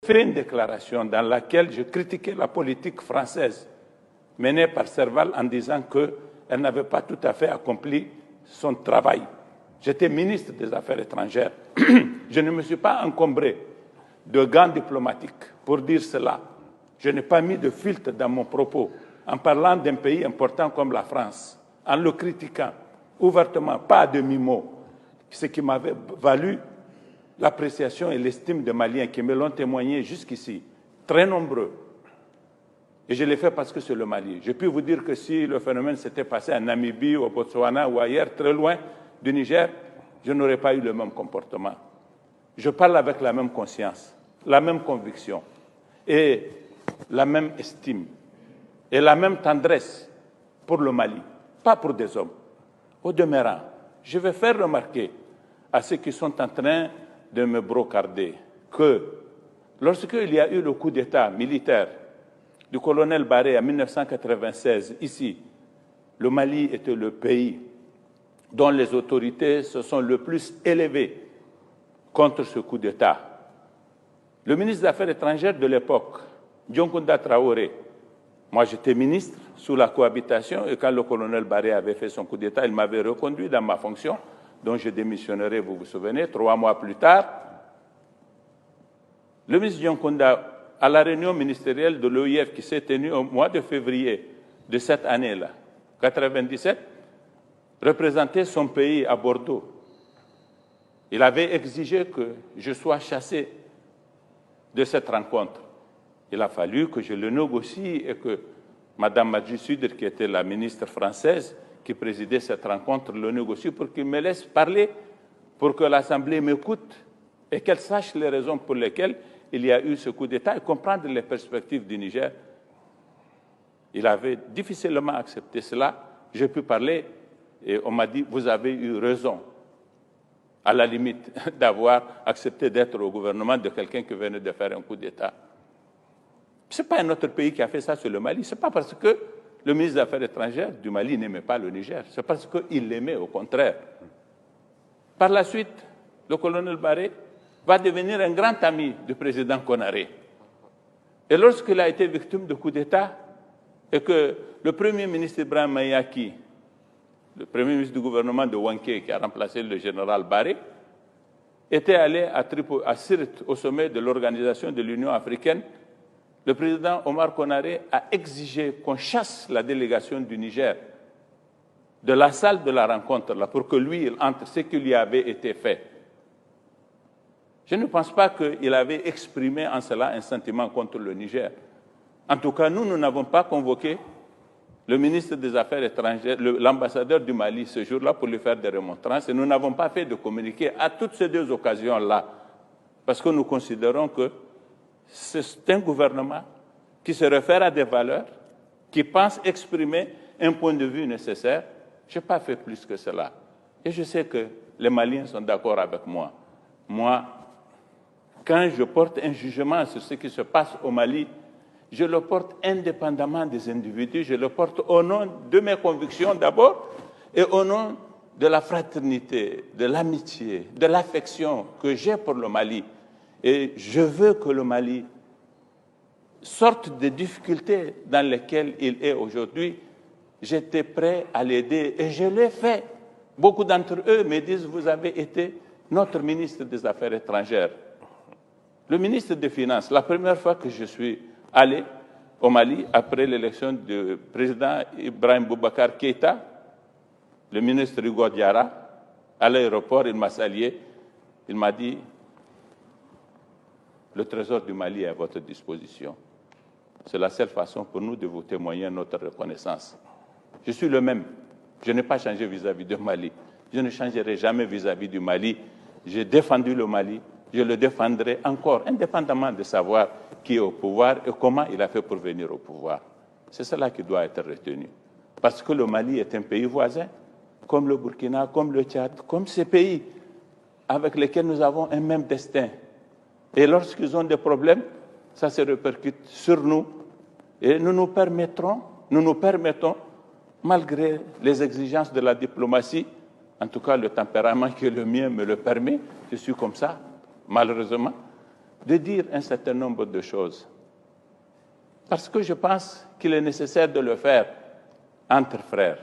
fait une déclaration dans laquelle je critiquais la politique française menée par Serval en disant qu'elle n'avait pas tout à fait accompli son travail. J'étais ministre des Affaires étrangères. Je ne me suis pas encombré de gants diplomatiques pour dire cela. Je n'ai pas mis de filtre dans mon propos en parlant d'un pays important comme la France, en le critiquant ouvertement, pas à demi-mot, ce qui m'avait valu l'appréciation et l'estime des Maliens qui me l'ont témoigné jusqu'ici, très nombreux. Et je l'ai fait parce que c'est le Mali. Je peux vous dire que si le phénomène s'était passé en Namibie, au Botswana ou ailleurs, très loin du Niger, je n'aurais pas eu le même comportement. Je parle avec la même conscience, la même conviction et la même estime et la même tendresse pour le Mali, pas pour des hommes. Au demeurant, je vais faire remarquer à ceux qui sont en train de me brocarder que lorsqu'il y a eu le coup d'État militaire du colonel Barré en 1996, ici, le Mali était le pays dont les autorités se sont le plus élevées contre ce coup d'État. Le ministre des Affaires étrangères de l'époque, Dioncounda Traoré, moi j'étais ministre sous la cohabitation et quand le colonel Barré avait fait son coup d'État, il m'avait reconduit dans ma fonction, dont je démissionnerai, vous vous souvenez, 3 mois plus tard. Le ministre Dioncounda, à la réunion ministérielle de l'OIF qui s'est tenue au mois de février de cette année-là, 1997, représentait son pays à Bordeaux. Il avait exigé que je sois chassé de cette rencontre. Il a fallu que je le négocie et que Mme Madji Sudr, qui était la ministre française qui présidait cette rencontre, le négocie pour qu'il me laisse parler, pour que l'Assemblée m'écoute et qu'elle sache les raisons pour lesquelles il y a eu ce coup d'État et comprendre les perspectives du Niger. Il avait difficilement accepté cela. J'ai pu parler et on m'a dit « vous avez eu raison ». À la limite d'avoir accepté d'être au gouvernement de quelqu'un qui venait de faire un coup d'État. Ce n'est pas un autre pays qui a fait ça sur le Mali. Ce n'est pas parce que le ministre des Affaires étrangères du Mali n'aimait pas le Niger. C'est parce qu'il l'aimait, au contraire. Par la suite, le colonel Barré va devenir un grand ami du président Konaré. Et lorsqu'il a été victime de coup d'État et que le premier ministre Ibrahim Mayaki, le premier ministre du gouvernement de Wanké, qui a remplacé le général Barré, était allé à Sirte, au sommet de l'Organisation de l'Union africaine, le président Omar Konaré a exigé qu'on chasse la délégation du Niger de la salle de la rencontre, là, pour que lui, il entre ce qui lui avait été fait. Je ne pense pas qu'il avait exprimé en cela un sentiment contre le Niger. En tout cas, nous n'avons pas convoqué le ministre des Affaires étrangères, l'ambassadeur du Mali ce jour-là pour lui faire des remontrances et nous n'avons pas fait de communiqué à toutes ces deux occasions-là parce que nous considérons que c'est un gouvernement qui se réfère à des valeurs, qui pense exprimer un point de vue nécessaire. Je n'ai pas fait plus que cela. Et je sais que les Maliens sont d'accord avec moi. Moi, quand je porte un jugement sur ce qui se passe au Mali, je le porte indépendamment des individus, je le porte au nom de mes convictions d'abord et au nom de la fraternité, de l'amitié, de l'affection que j'ai pour le Mali. Et je veux que le Mali sorte des difficultés dans lesquelles il est aujourd'hui. J'étais prêt à l'aider et je l'ai fait. Beaucoup d'entre eux me disent « vous avez été notre ministre des Affaires étrangères ». Le ministre des Finances, la première fois que je suis allé au Mali, après l'élection du président Ibrahim Boubacar Keïta, le ministre Hugo Diarra, à l'aéroport, il m'a salué, il m'a dit « le trésor du Mali est à votre disposition. C'est la seule façon pour nous de vous témoigner notre reconnaissance. » Je suis le même. Je n'ai pas changé vis-à-vis du Mali. Je ne changerai jamais vis-à-vis du Mali. J'ai défendu le Mali. Je le défendrai encore, indépendamment de savoir qui est au pouvoir et comment il a fait pour venir au pouvoir. C'est cela qui doit être retenu. Parce que le Mali est un pays voisin, comme le Burkina, comme le Tchad, comme ces pays avec lesquels nous avons un même destin. Et lorsqu'ils ont des problèmes, ça se répercute sur nous. Et nous nous permettons, malgré les exigences de la diplomatie, en tout cas le tempérament qui est le mien me le permet, je suis comme ça, malheureusement, de dire un certain nombre de choses. Parce que je pense qu'il est nécessaire de le faire entre frères.